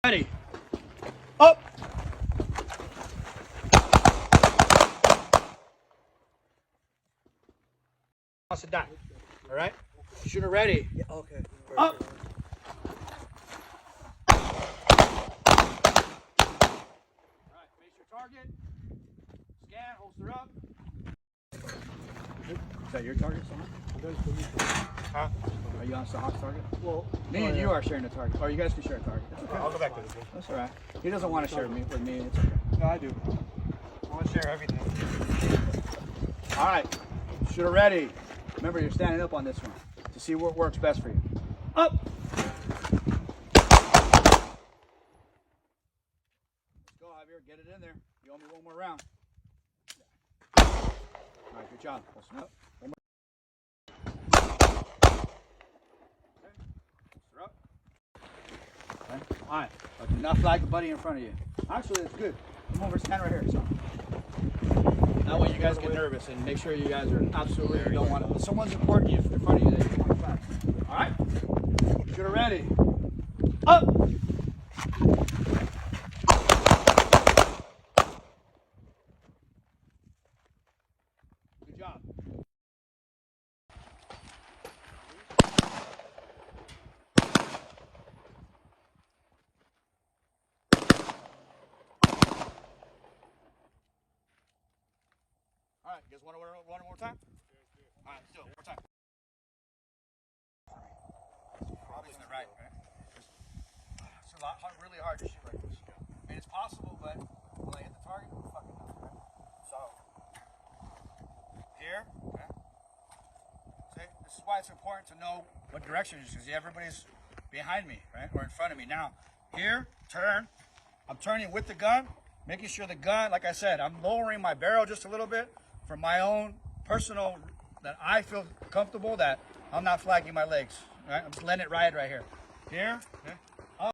Ready. Up. Sit down. All right. Shooter ready. Yeah, okay. Up. All right. Face your target. Scan. Holster up. Is that your target, Sahas? Huh? Are you on Sahas' target? Well, Me and you are sharing a target. Or you guys can share a target. That's okay. I'll go back to this one. That's all right. He doesn't want to share with me. It's okay. No, I do. I want to share everything. All right. Shooter ready. Remember, you're standing up on this one to see what works best for you. Up. Let's go, Javier. Get it in there. You owe me one more round. All right, good job. Listen up. One more. Okay. Holster up. Okay. All right. But do not flag the buddy in front of you. Actually, that's good. Come over, stand right here. So. That way you guys get nervous and make sure you guys are absolutely, you don't want to, if someone's important in front of you that you don't want to flag. All right? Shooter ready. Up. Good job. All right, you guys want to run one more time? All right, let's do it one more time. Always the right, right? It's a lot really hard to shoot like this. I mean, it's possible, but will I hit the target? Fucking no, right? So, here, okay? See, this is why it's important to know what direction it is, because everybody's behind me, right? Or in front of me. Now, here, turn. I'm turning with the gun, making sure the gun, like I said, I'm lowering my barrel just a little bit for my own personal, that I feel comfortable that I'm not flagging my legs, right? I'm just letting it ride right here. Here, okay?